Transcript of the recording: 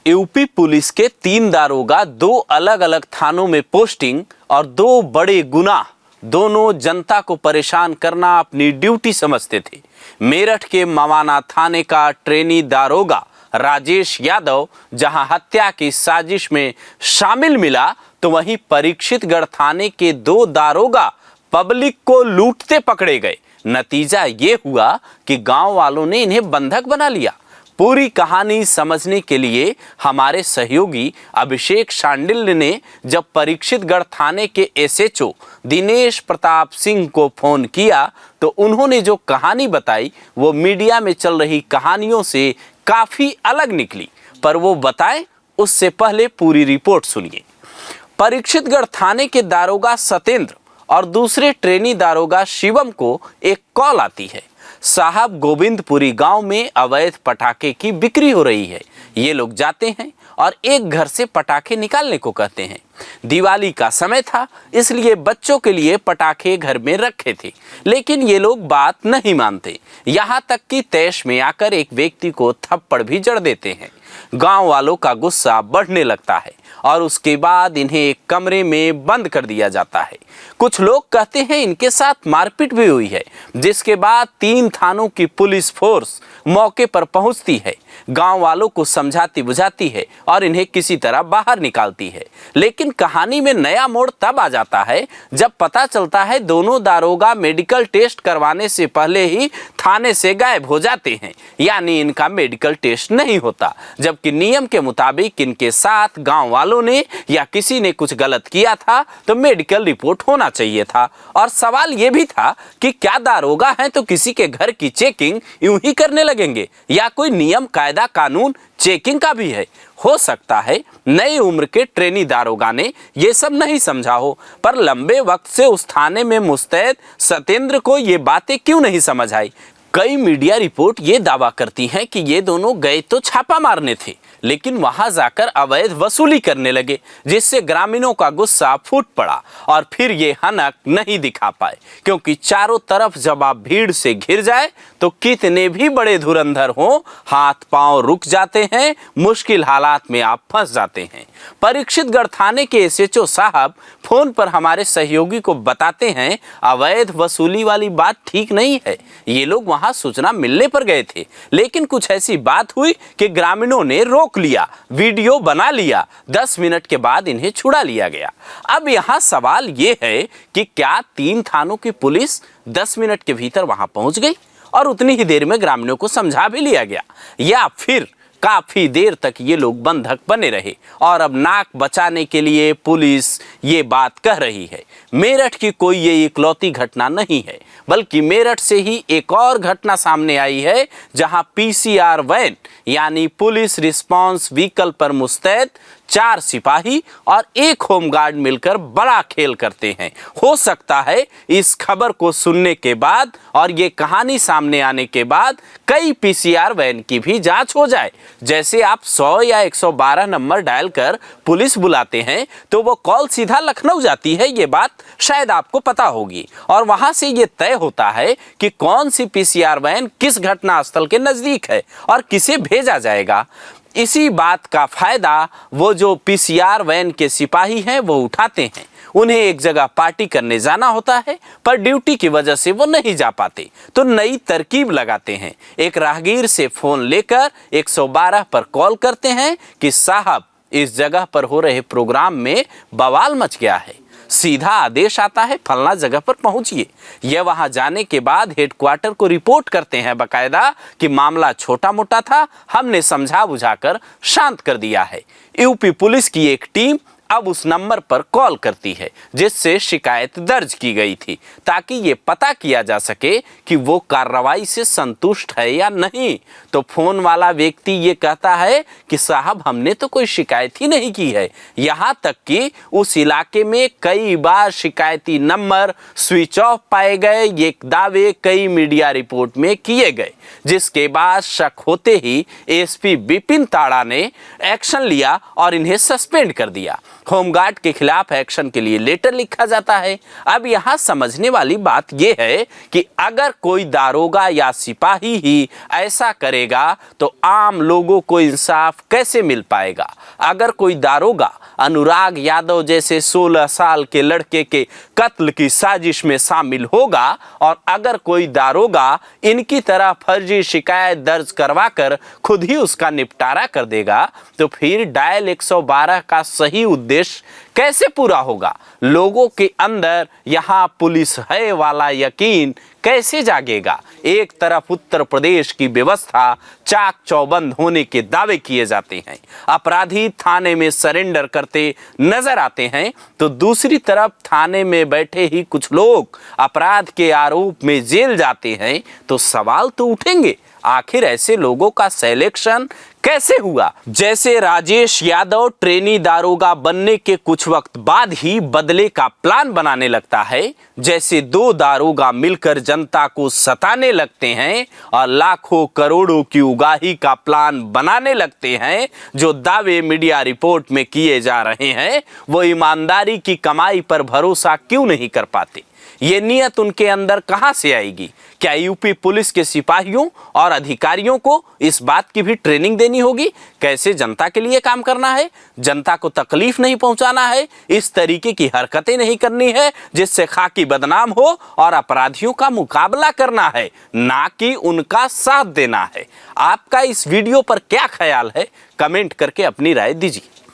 UP police के 3 दारोगा 2 अलग अलग थानों में पोस्टिंग और 2 बड़े गुनाह, दोनों जनता को परेशान करना अपनी ड्यूटी समझते थे। मेरठ के मवाना थाने का ट्रेनी दारोगा राजेश यादव जहां हत्या की साजिश में शामिल मिला, तो वहीं परीक्षितगढ़ थाने के 2 दारोगा पब्लिक को लूटते पकड़े गए। नतीजा ये हुआ कि गांव वालों ने इन्हें बंधक बना लिया। पूरी कहानी समझने के लिए हमारे सहयोगी अभिषेक शांडिल्य ने जब परीक्षितगढ़ थाने के एसएचओ दिनेश प्रताप सिंह को फोन किया, तो उन्होंने जो कहानी बताई वो मीडिया में चल रही कहानियों से काफी अलग निकली। पर वो बताएं उससे पहले पूरी रिपोर्ट सुनिए। परीक्षितगढ़ थाने के दारोगा सत्येंद्र और दूसरे ट्रेनी दारोगा शिवम को एक कॉल आती है। साहब गोविंदपुरी गांव में अवैध पटाखे की बिक्री हो रही है। ये लोग जाते हैं और एक घर से पटाखे निकालने को कहते हैं। दिवाली का समय था, इसलिए बच्चों के लिए पटाखे घर में रखे थे, लेकिन ये लोग बात नहीं मानते। यहाँ तक कि तैश में आकर एक व्यक्ति को थप्पड़ भी जड़ देते हैं। गांव वालों का गुस्सा बढ़ने लगता है और उसके बाद इन्हें एक कमरे में बंद कर दिया जाता है। कुछ लोग कहते हैं इनके साथ मारपीट भी हुई है, जिसके बाद 3 थानों की पुलिस फोर्स मौके पर पहुंचती है, गांव वालों को समझाती बुझाती है और इन्हें किसी तरह बाहर निकालती है। लेकिन कहानी में नया मोड़ तब आ जाता है जब पता चलता है दोनों दारोगा मेडिकल टेस्ट करवाने से पहले ही थाने से गायब हो जाते हैं, यानी इनका मेडिकल टेस्ट नहीं होता, जबकि नियम के मुताबिक इनके साथ गांव वालों ने या किसी ने कुछ गलत किया था तो मेडिकल रिपोर्ट होना चाहिए था। और सवाल यह भी था कि क्या दारोगा हैं तो किसी के घर की चेकिंग यूं ही करने लगेंगे, या कोई नियम कायदा कानून चेकिंग का भी है। हो सकता है नई उम्र के ट्रेनी दारोगा ने ये सब नहीं समझा हो, पर लंबे वक्त से उस थाने में मुस्तैद सत्येंद्र को ये बातें क्यों नहीं समझ आई। कई मीडिया रिपोर्ट ये दावा करती हैं कि ये दोनों गए तो छापा मारने थे, लेकिन वहां जाकर अवैध वसूली करने लगे, जिससे ग्रामीणों का गुस्सा फूट पड़ा और फिर ये हनक नहीं दिखा पाए, क्योंकि चारों तरफ जब आप भीड़ से घिर जाए तो कितने भी बड़े धुरंधर हों, हाथ पांव रुक जाते हैं, मुश्किल हालात में आप फंस जाते हैं। परीक्षितगढ़ थाने के एसएचओ साहब फोन पर हमारे सहयोगी को बताते हैं अवैध वसूली वाली बात ठीक नहीं है। ये लोग वहां सूचना मिलने पर गए थे, लेकिन कुछ ऐसी बात हुई कि ग्रामीणों ने रोक लिया, वीडियो बना लिया। 10 मिनट के बाद इन्हें छुड़ा लिया गया। अब यहाँ सवाल ये है कि क्या 3 थानों की पुलिस 10 मिनट के भीतर वहां पहुंच गई और उतनी ही देर में ग्रामीणों को समझा भी लिया गया, या फिर काफी देर तक ये लोग बंधक बने रहे और अब नाक बचाने के लिए पुलिस ये बात कह रही है। मेरठ की कोई ये इकलौती घटना नहीं है, बल्कि मेरठ से ही एक और घटना सामने आई है, जहां पीसीआर वैन यानी पुलिस रिस्पांस व्हीकल पर मुस्तैद 4 सिपाही और 1 होमगार्ड मिलकर बड़ा खेल करते हैं। हो सकता है इस खबर को सुनने के बाद और ये कहानी सामने आने के बाद कई पीसीआर वैन की भी जांच हो जाए। जैसे आप 100 या 112 नंबर डायल कर पुलिस बुलाते हैं तो वो कॉल सीधा लखनऊ जाती है, ये बात शायद आपको पता होगी, और वहां से ये तय होता है कि कौन सी पीसीआर वैन किस घटना स्थल के नजदीक है और किसे भेजा जाएगा। इसी बात का फायदा वो जो पीसीआर वैन के सिपाही हैं वो उठाते हैं। उन्हें एक जगह पार्टी करने जाना होता है, पर ड्यूटी की वजह से वो नहीं जा पाते, तो नई तरकीब लगाते हैं। एक राहगीर से फोन लेकर 112 पर कॉल करते हैं कि साहब इस जगह पर हो रहे प्रोग्राम में बवाल मच गया है। सीधा आदेश आता है फलना जगह पर पहुंचिए। यह वहां जाने के बाद हेडक्वार्टर को रिपोर्ट करते हैं बकायदा कि मामला छोटा मोटा था, हमने समझा बुझाकर शांत कर दिया है। यूपी पुलिस की एक टीम अब उस नंबर पर कॉल करती है जिससे शिकायत दर्ज की गई थी, ताकि ये पता किया जा सके कि वो कार्रवाई से संतुष्ट है या नहीं। तो फोन वाला व्यक्ति ये कहता है कि साहब हमने तो कोई शिकायत ही नहीं की है। यहाँ तक कि उस इलाके में कई बार शिकायती नंबर स्विच ऑफ पाए गए, ये दावे कई मीडिया रिपोर्ट में किए गए, जिसके बाद शक होते ही एसपी विपिन ताड़ा ने एक्शन लिया और इन्हें सस्पेंड कर दिया। होमगार्ड के खिलाफ एक्शन के लिए लेटर लिखा जाता है। अब यहाँ समझने वाली बात यह है कि अगर कोई दारोगा या सिपाही ही ऐसा करेगा तो आम लोगों को इंसाफ कैसे मिल पाएगा। अगर कोई दारोगा अनुराग यादव जैसे 16 साल के लड़के के कत्ल की साजिश में शामिल होगा और अगर कोई दारोगा इनकी तरह फर्जी शिकायत दर्ज करवाकर खुद ही उसका निपटारा कर देगा तो फिर डायल 112 का सही उद्देश्य कैसे पूरा होगा। लोगों के अंदर यहाँ पुलिस है वाला यकीन कैसे जागेगा। एक तरफ उत्तर प्रदेश की व्यवस्था चाक चौबंद होने के दावे किए जाते हैं, अपराधी थाने में सरेंडर करते नजर आते हैं, तो दूसरी तरफ थाने में बैठे ही कुछ लोग अपराध के आरोप में जेल जाते हैं। तो सवाल तो उठेंगे, आखिर ऐसे लोगों का सिलेक्शन कैसे हुआ। जैसे राजेश यादव ट्रेनी दारोगा बनने के कुछ वक्त बाद ही बदले का प्लान बनाने लगता है, जैसे 2 दारोगा मिलकर जनता को सताने लगते हैं और लाखों करोड़ों की उगाही का प्लान बनाने लगते हैं। जो दावे मीडिया रिपोर्ट में किए जा रहे हैं वो ईमानदारी की कमाई पर भरोसा क्यों नहीं कर पाते। ये नियत उनके अंदर कहां से आएगी। क्या यूपी पुलिस के सिपाहियों और अधिकारियों को इस बात की भी ट्रेनिंग देनी होगी कैसे जनता के लिए काम करना है, जनता को तकलीफ नहीं पहुंचाना है, इस तरीके की हरकतें नहीं करनी है जिससे खाकी बदनाम हो और अपराधियों का मुकाबला करना है, ना कि उनका साथ देना है। आपका इस वीडियो पर क्या ख्याल है, कमेंट करके अपनी राय दीजिए।